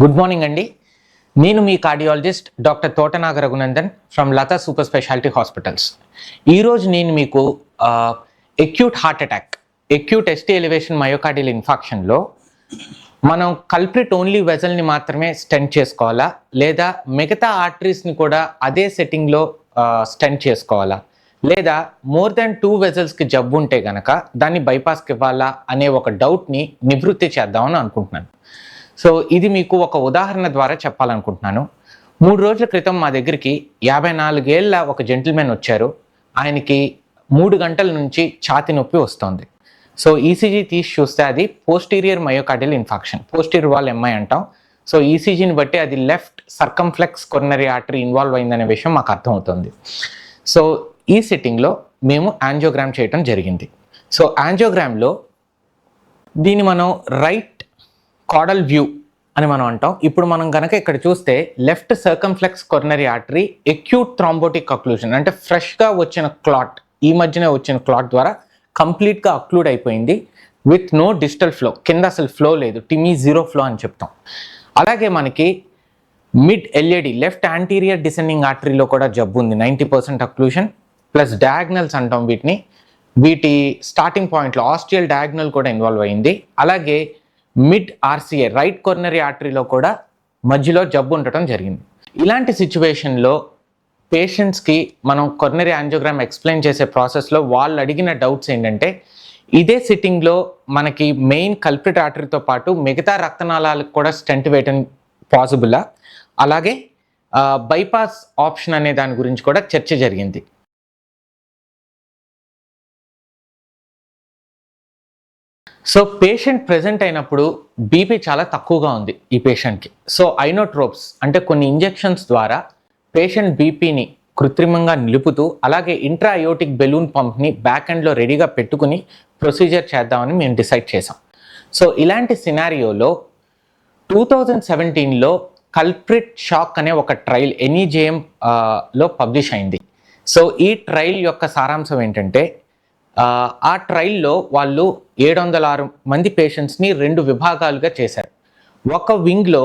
Good morning అండి. నేను మీ cardiologist doctor Thotanaga Raghunandan from Latha super speciality hospitals. ఈరోజు నేను మీకు acute heart attack, acute ST elevation myocardial ఇన్ఫాక్షన్లో మనం కల్ప్రిట్ ఓన్లీ వెజల్ని మాత్రమే స్టెంట్ చేసుకోవాలా, లేదా మిగతా ఆర్టరీస్ని కూడా అదే సెట్టింగ్లో స్టెంట్ చేసుకోవాలా, లేదా మోర్ దెన్ 2 వెజల్స్కి జబ్బు ఉంటే గనక దాన్ని బైపాస్కి ఇవ్వాలా అనే ఒక డౌట్ని నివృత్తి చేద్దామని అనుకుంటున్నాను. సో ఇది మీకు ఒక ఉదాహరణ ద్వారా చెప్పాలనుకుంటున్నాను. 3 రోజుల క్రితం మా దగ్గరికి 54 ఏళ్ళ ఒక జెంటిల్మెన్ వచ్చారు. ఆయనకి 3 గంటల నుంచి ఛాతీ నొప్పి వస్తుంది. సో ఈసీజీ తీసి చూస్తే అది posterior myocardial infarction, posterior wall MI అంటాం. సో ఈసీజీని బట్టి అది left circumflex coronary artery involve అయిందనే విషయం మాకు అర్థమవుతుంది. సో ఈ సిట్టింగ్లో మేము యాంజియోగ్రామ్ చేయటం జరిగింది. సో యాంజియోగ్రామ్లో దీన్ని మనం రైట్ కాడల్ వ్యూ అని మనం అంటాం. ఇప్పుడు మనం కనుక ఇక్కడ చూస్తే left circumflex coronary artery acute thrombotic occlusion, అంటే ఫ్రెష్గా వచ్చిన క్లాట్, ఈ మధ్యనే వచ్చిన క్లాట్ ద్వారా కంప్లీట్గా అక్లూడ్ అయిపోయింది విత్ నో డిస్టల్ ఫ్లో. కింద అసలు ఫ్లో లేదు, టిమీ 0 ఫ్లో అని చెప్తాం. అలాగే మనకి mid LAD left anterior descending ఆర్టరీలో కూడా జబ్బు ఉంది, 90% అక్లూషన్ ప్లస్ డయాగ్నల్స్ అంటాం వీటిని. వీటి స్టార్టింగ్ పాయింట్లో ఆస్టియల్ డయాగ్నల్ కూడా ఇన్వాల్వ్ అయింది. అలాగే మిడ్ ఆర్సీఏ రైట్ కొర్నరీ ఆర్టరీలో కూడా మధ్యలో జబ్బు ఉండటం జరిగింది. ఇలాంటి సిచ్యువేషన్లో పేషెంట్స్కి మనం కొర్నరీ యాంజియోగ్రామ్ ఎక్స్ప్లెయిన్ చేసే ప్రాసెస్లో వాళ్ళు అడిగిన డౌట్స్ ఏంటంటే, ఇదే సిట్టింగ్లో మనకి మెయిన్ కల్ప్రిట్ ఆర్టరీతో పాటు మిగతా రక్తనాళాలకు కూడా స్టెంట్ వేయటం పాసిబులా, అలాగే బైపాస్ ఆప్షన్ అనే దాని గురించి కూడా చర్చ జరిగింది. సో పేషెంట్ ప్రెజెంట్ అయినప్పుడు బీపీ చాలా తక్కువగా ఉంది ఈ పేషెంట్కి. సో ఐనోట్రోప్స్ అంటే కొన్ని ఇంజెక్షన్స్ ద్వారా పేషెంట్ బీపీని కృత్రిమంగా నిలుపుతూ, అలాగే ఇంట్రా అయోటిక్ బెలూన్ పంప్ని బ్యాక్ ఎండ్లో రెడీగా పెట్టుకుని ప్రొసీజర్ చేద్దామని మేము డిసైడ్ చేసాం. సో ఇలాంటి సినారియోలో 2017లో కల్ప్రిట్ షాక్ అనే ఒక ట్రయల్ NEJM లో పబ్లిష్ అయింది. సో ఈ ట్రయల్ యొక్క సారాంశం ఏంటంటే, ఆ ట్రయల్లో వాళ్ళు 706 మంది పేషెంట్స్ని 2 విభాగాలుగా చేశారు. ఒక వింగ్లో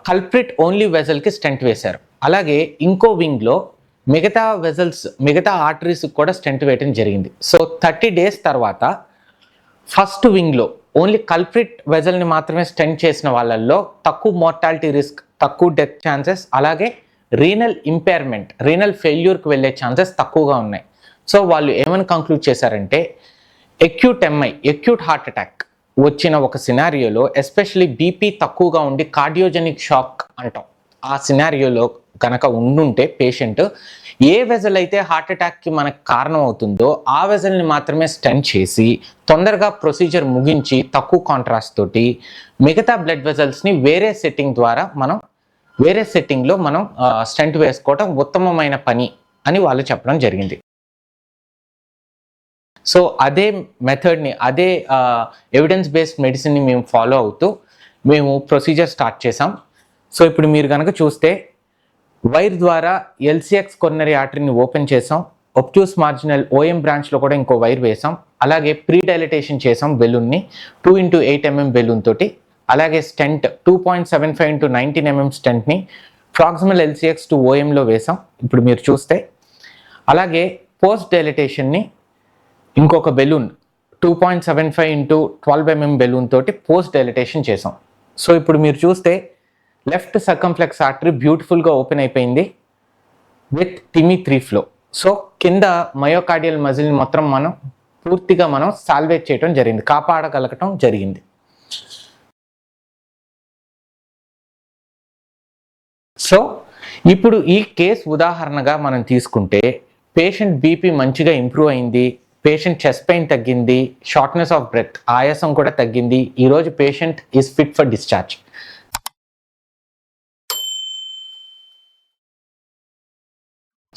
కల్ప్రిట్ ఓన్లీ వెజల్కి స్టెంట్ వేశారు. అలాగే ఇంకో వింగ్లో మిగతా వెజల్స్, మిగతా ఆర్టరీస్కి కూడా స్టెంట్ వేయడం జరిగింది. సో 30 డేస్ తర్వాత ఫస్ట్ వింగ్లో ఓన్లీ కల్ప్రిట్ వెజల్ని మాత్రమే స్టెంట్ చేసిన వాళ్ళల్లో తక్కువ మోర్టాలిటీ రిస్క్, తక్కువ డెత్ ఛాన్సెస్, అలాగే రీనల్ ఇంపైర్మెంట్, రీనల్ ఫెయిల్యూర్కి వెళ్ళే ఛాన్సెస్ తక్కువగా ఉన్నాయి. సో వాళ్ళు ఏమని కంక్లూడ్ చేశారంటే, acute MI, acute heart attack వచ్చిన ఒక సినారియోలో, ఎస్పెషలీ బీపీ తక్కువగా ఉండి కార్డియోజెనిక్ షాక్ అంటాం, ఆ సినారియోలో కనుక ఉండుంటే పేషెంట్ ఏ వెజల్ అయితే హార్ట్ అటాక్కి మనకు కారణం అవుతుందో ఆ వెజల్ని మాత్రమే స్టెంట్ చేసి తొందరగా ప్రొసీజర్ ముగించి తక్కువ కాంట్రాస్ట్ తోటి మిగతా బ్లడ్ వెజల్స్ని వేరే సెట్టింగ్లో మనం స్టెంట్ వేసుకోవటం ఉత్తమమైన పని అని వాళ్ళు చెప్పడం జరిగింది. సో అదే మెథడ్ని, అదే ఎవిడెన్స్ బేస్డ్ మెడిసిన్ని మేము ఫాలో అవుతూ మేము ప్రొసీజర్ స్టార్ట్ చేసాం. సో ఇప్పుడు మీరు కనుక చూస్తే వైర్ ద్వారా LCX కొర్నరీ ఆర్టరీని ఓపెన్ చేసాం, ఒబ్ట్యూస్ మార్జినల్ OM బ్రాంచ్లో కూడా ఇంకో వైర్ వేసాం, అలాగే ప్రీ డైలటేషన్ చేసాం బెలూన్ని 2x8 mm బెలూన్ తోటి, అలాగే స్టెంట్ 2.75 x 19 mm స్టెంట్ని ప్రాక్సిమల్ LCX టు OMలో వేసాం ఇప్పుడు మీరు చూస్తే. అలాగే పోస్ట్ డైలటేషన్ని ఇంకొక బెలూన్ 2.75 x 12 mm బెలూన్ తోటి పోస్ట్ డైలటేషన్ చేసాం. సో ఇప్పుడు మీరు చూస్తే లెఫ్ట్ సర్కంఫ్లెక్స్ ఆర్టరీ బ్యూటిఫుల్గా ఓపెన్ అయిపోయింది విత్ టిమీ 3 ఫ్లో. సో కింద మయోకార్డియల్ మజిల్ని మొత్తం పూర్తిగా సాల్వేజ్ చేయడం జరిగింది, కాపాడగలగటం జరిగింది. సో ఇప్పుడు ఈ కేసు ఉదాహరణగా మనం తీసుకుంటే, పేషెంట్ బీపీ మంచిగా ఇంప్రూవ్ అయింది, పేషెంట్ చెస్ట్ పెయిన్ తగ్గింది, షార్ట్నెస్ ఆఫ్ బ్రెత్, ఆయాసం కూడా తగ్గింది. ఈరోజు patient is fit for discharge.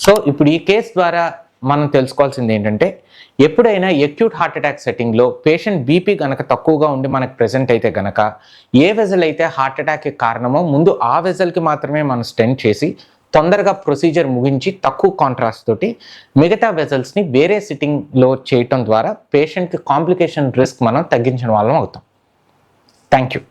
So ఇప్పుడు ఈ కేసు ద్వారా మనం తెలుసుకోవాల్సింది ఏంటంటే, ఎప్పుడైనా ఎక్యూట్ హార్ట్ అటాక్ సెట్టింగ్లో పేషెంట్ బీపీ కనుక తక్కువగా ఉండి మనకు ప్రెజెంట్ అయితే కనుక, ఏ వెజల్ అయితే హార్ట్ అటాక్కి కారణమో ముందు ఆ వెజల్కి మాత్రమే మనం స్టెంట్ చేసి తొందరగా ప్రొసీజర్ ముగించి తక్కువ కాంట్రాస్ట్ తోటి మిగతా వెజల్స్ని వేరే సిట్టింగ్లో చేయటం ద్వారా పేషెంట్కి కాంప్లికేషన్ రిస్క్ మనం తగ్గించిన వాళ్ళం అవుతాం. Thank you.